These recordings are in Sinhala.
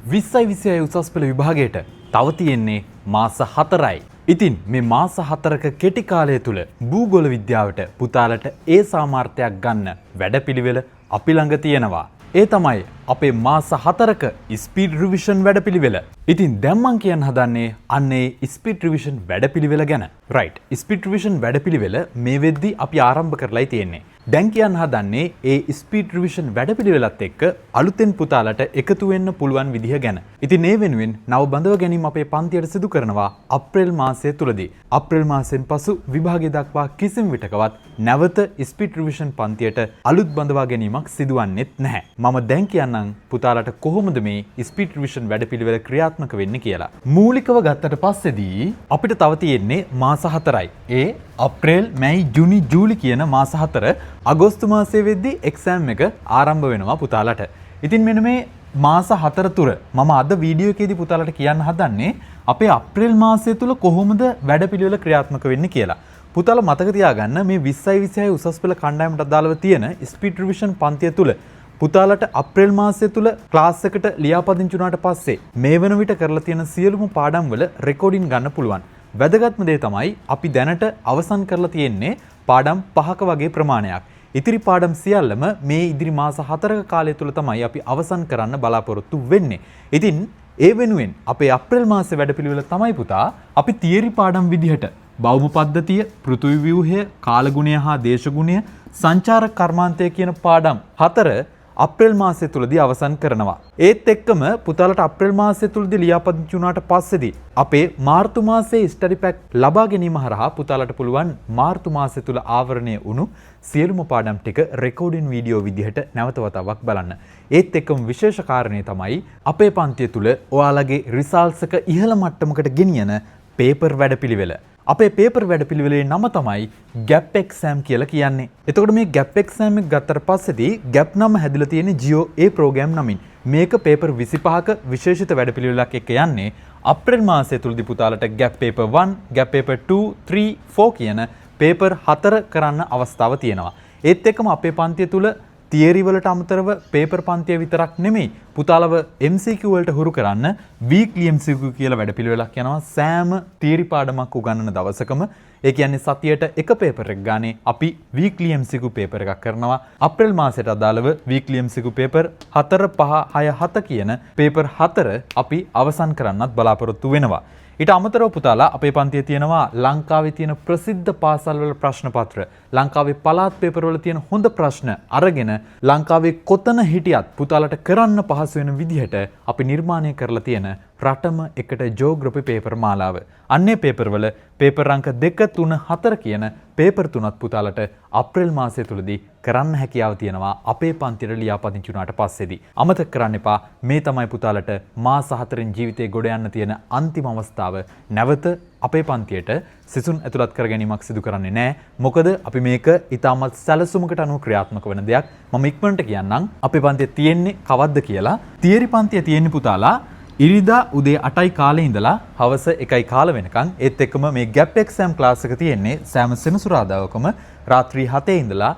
2026 උසස් පෙළ විභාගයට තව තියෙන්නේ මාස 4යි. ඉතින් මේ මාස 4ක කෙටි කාලය තුල භූගෝල විද්‍යාවට පුතාලට ඒ සාමර්ථයක් ගන්න වැඩපිළිවෙල අපි ළඟ තියෙනවා. ඒ තමයි අපේ මාස 4ක ස්පීඩ් රිවිෂන් වැඩපිළිවෙල. ඉතින් දැන් මම කියන්න හදන්නේ අන්නේ ස්පීඩ් රිවිෂන් වැඩපිළිවෙල ගැන. රයිට්. ස්පීඩ් රිවිෂන් වැඩපිළිවෙල මේ වෙද්දී අපි ආරම්භ කරලායි තියෙන්නේ. දැන් කියන්න හදන්නේ ඒ ස්පීඩ් රිවිෂන් වැඩපිළිවෙලත් එක්ක අලුතෙන් පුතාලට එකතු වෙන්න පුළුවන් විදිහ ගැන. ඉතින් ඒ වෙනුවෙන් නව බඳව ගැනීම අපේ පන්තියට සිදු කරනවා අප්‍රේල් මාසය තුලදී. අප්‍රේල් මාසයෙන් පසු විභාගය දක්වා කිසිම විටකවත් නැවත ස්පීඩ් රිවිෂන් පන්තියට අලුත් බඳවා ගැනීමක් සිදුවන්නේත් නැහැ. මම දැන් කියන්නම් පුතාලට කොහොමද මේ ස්පීඩ් රිවිෂන් වැඩපිළිවෙල ක්‍රියාත්මක වෙන්නේ කියලා. මූලිකව ගත්තට පස්සේදී අපිට තව තියෙන්නේ මාස 4යි. ඒ අප්‍රේල්, මැයි, ජූනි, ජූලි කියන මාස 4 අගෝස්තු මාසයේ වෙද්දී එක්සෑම් එක ආරම්භ වෙනවා පුතාලට. ඉතින් මෙන්න මේ මාස 4 තුර මම අද වීඩියෝ එකේදී පුතාලට කියන්න හදන්නේ අපේ අප්‍රේල් මාසය තුල කොහොමද වැඩපිළිවෙල ක්‍රියාත්මක වෙන්නේ කියලා. පුතාලා මතක තියාගන්න මේ 2026 උසස් පෙළ කණ්ඩායමට අදාළව තියෙන ස්පීඩ් රිවිෂන් පන්තිය තුල පුතාලට අප්‍රේල් මාසය තුල ක්ලාස් එකට ලියාපදිංචි වුණාට පස්සේ මේ වෙන විට කරලා තියෙන සියලුම පාඩම් වල රෙකෝඩින් ගන්න පුළුවන්. වැදගත්ම දේ තමයි අපි දැනට අවසන් කරලා තියෙන්නේ පාඩම් 5ක වගේ ප්‍රමාණයක්. ඉතිරි පාඩම් සියල්ලම මේ ඉදිරි මාස 4ක කාලය තුල තමයි අපි අවසන් කරන්න බලාපොරොත්තු වෙන්නේ. ඉතින් ඒ වෙනුවෙන් අපේ අප්‍රේල් මාසයේ වැඩපිළිවෙල තමයි පුතා අපි තියරි පාඩම් විදිහට භෞම පද්ධතිය, පෘථිවි ව්‍යුහය, කාලගුණය හා දේශගුණය, සංචාරක කර්මාන්තය කියන පාඩම් 4 අප්‍රේල් මාසය තුලදී අවසන් කරනවා. ඒත් එක්කම පුතාලට අප්‍රේල් මාසය තුලදී ලියාපදිංචි වුණාට පස්සේදී අපේ මාර්තු මාසයේ ස්ටඩි පැක් ලබා ගැනීම හරහා පුතාලට පුළුවන් මාර්තු මාසය තුල ආවරණය වුණු සියලුම පාඩම් ටික රෙකෝඩින් වීඩියෝ විදිහට නැවත වතාවක් බලන්න. ඒත් එක්කම විශේෂ කාරණේ තමයි අපේ පන්තිය තුල ඔයාලගේ රිසල්ට්ස් එක ඉහළ මට්ටමකට ගෙනියන පේපර් වැඩපිළිවෙල. අපේ පේපර් වැඩපිළිවෙලේ නම තමයි ගැප් එක්සෑම් කියලා කියන්නේ. එතකොට මේ ගැප් එක්සෑම් එක ගත්තට පස්සේදී ගැප් නම හැදිලා තියෙන්නේ ජියෝ ඒ ප්‍රෝග්‍රෑම් නමින්. මේක පේපර් 25ක විශේෂිත වැඩපිළිවෙලක් එක්ක යන්නේ අප්‍රේල් මාසය තුලදී පුතාලට ගැප් පේපර් 1, ගැප් පේපර් 2, 3, 4 කියන පේපර් 4 කරන්න අවස්ථාව තියෙනවා. ඒත් එක්කම අපේ පන්තිය තුල තියරි වලට අමතරව පේපර් පන්තිය විතරක් නෙමෙයි පුතාලව MCQ වලට හුරු කරන්න වීක්ලි MCQ කියලා වැඩපිළිවෙලක් යනවා සෑම තියරි පාඩමක් උගන්වන දවසකම. ඒ කියන්නේ සතියට එක පේපර් එකක් ගානේ අපි වීක්ලි MCQ පේපර් එකක් කරනවා. අප්‍රේල් මාසයට අදාළව වීක්ලි MCQ පේපර් 4, 5, 6, 7 කියන පේපර් 4 අපි අවසන් කරන්නත් බලාපොරොත්තු වෙනවා. ඊට අමතරව පුතාලා අපේ පන්තියේ තියෙනවා ලංකාවේ තියෙන ප්‍රසිද්ධ පාසල්වල ප්‍රශ්න පත්‍ර, ලංකාවේ පළාත් පේපර් වල තියෙන හොඳ ප්‍රශ්න අරගෙන ලංකාවේ කොතන හිටියත් පුතාලට කරන්න පහසු වෙන විදිහට අපි නිර්මාණය කරලා තියෙන රටම එකට ජියෝග්‍රැෆි පේපර් මාලාව. අන්නේ පේපර් වල පේපර් අංක 2, 3, 4 කියන පේපර් 3ත් පුතාලට අප්‍රේල් මාසය තුලදී කරන්න හැකියාව තියෙනවා අපේ පන්තියට ලියාපදිංචි වුණාට පස්සේදී. අමතක කරන්න එපා මේ තමයි පුතාලට මාස 4න් ජීවිතේ ගොඩ යන්න තියෙන අන්තිම අවස්ථාව. නැවත අපේ පන්තියට සිසුන් ඇතුළත් කර ගැනීමක් සිදු කරන්නේ නැහැ. මොකද අපි මේක ඉතාමත් සැලසුමකට අනුව ක්‍රියාත්මක වෙන දෙයක්. මම ඉක්මනට කියන්නම් අපේ පන්තියේ තියෙන්නේ කවද්ද කියලා. තියරි පන්තියේ තියෙන්නේ පුතාලා ඉරිදා උදේ 8යි කාලේ ඉඳලා හවස 1යි කාල වෙනකන්. ඒත් එක්කම මේ ගැප් එක්සෑම් ක්ලාස් එක තියෙන්නේ සෑම සෙනසුරාදාවකම රාත්‍රී 7 ඉඳලා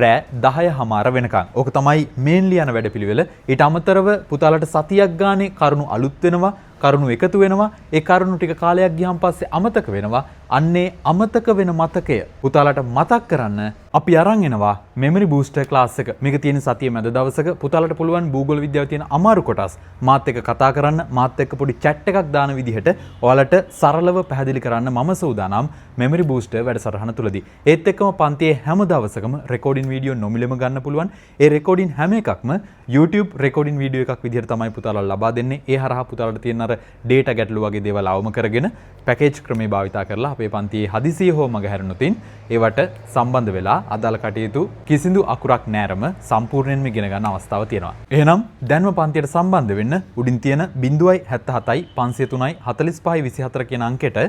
රෑ 10:00 වෙනකන්. ඕක තමයි මේන්ලි යන වැඩපිළිවෙල. ඊට අමතරව පුතාලට සතියක් ගානේ කරුණු අලුත් වෙනවා, කරුණු එකතු වෙනවා. ඒ කරුණු ටික කාලයක් ගියාන් පස්සේ අමතක වෙනවා. අන්නේ අමතක වෙන මතකය පුතාලට මතක් කරන්න අපි අරන් එනවා මෙමරි බූස්ටර් ක්ලාස් එක. මේක තියෙන සතිය මැද දවසක. පුතාලට පුළුවන් භූගෝල විද්‍යාවේ තියෙන අමාරු කොටස් මාත් එක්ක කතා කරන්න, මාත් එක්ක පොඩි chat එකක් දාන විදිහට ඔයාලට සරලව පැහැදිලි කරන්න මම සූදානම් මෙමරි බූස්ටර් වැඩසටහන තුලදී. ඒත් එක්කම පන්තියේ හැම දවසකම රෙකෝඩින් වීඩියෝ නොමිලෙම ගන්න පුළුවන්. ඒ රෙකෝඩින් හැම එකක්ම YouTube රෙකෝඩින් වීඩියෝ එකක් විදිහට තමයි පුතාලට ලබා දෙන්නේ. ඒ හරහා පුතාලට තියෙන අර data ගැටලු වගේ දේවල් අවම කරගෙන පැකේජ් ක්‍රමේ භාවිතා කරලා අපේ පන්තියේ හදිසිය හෝ මග හැරුණොතින් ඒවට සම්බන්ධ වෙලා අදාළ කටයුතු කිසිදු අකුරක් නැරම සම්පූර්ණයෙන්ම ඉගෙන ගන්න අවස්ථාව තියෙනවා. එහෙනම් දැන්ම පන්තියට සම්බන්ධ වෙන්න උඩින් තියෙන 077යි 503යි 45යි 24 කියන අංකෙට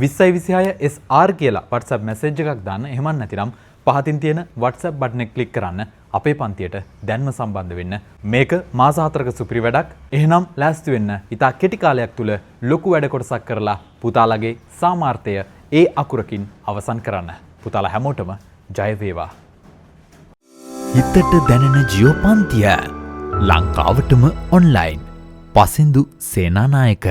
2026 SR කියලා WhatsApp message එකක් දාන්න. එහෙම නැතිනම් පහතින් තියෙන WhatsApp බටන් එක ක්ලික් කරන්න අපේ පන්තියට දැන්ම සම්බන්ධ වෙන්න. මේක මාස 4ක සුපිරි වැඩක්. එහෙනම් ලෑස්ති වෙන්න. ඉතා කෙටි කාලයක් තුල ලොකු වැඩ කොටසක් කරලා පුතාලගේ සාමාර්ථය ඒ අකුරකින් අවසන් කරන්න. පුතාලා හැමෝටම ජය වේවා. හිතට දැනෙන ජියෝ පන්තිය ලංකාවටම ඔන්ලයින් පසින්දු සේනානායක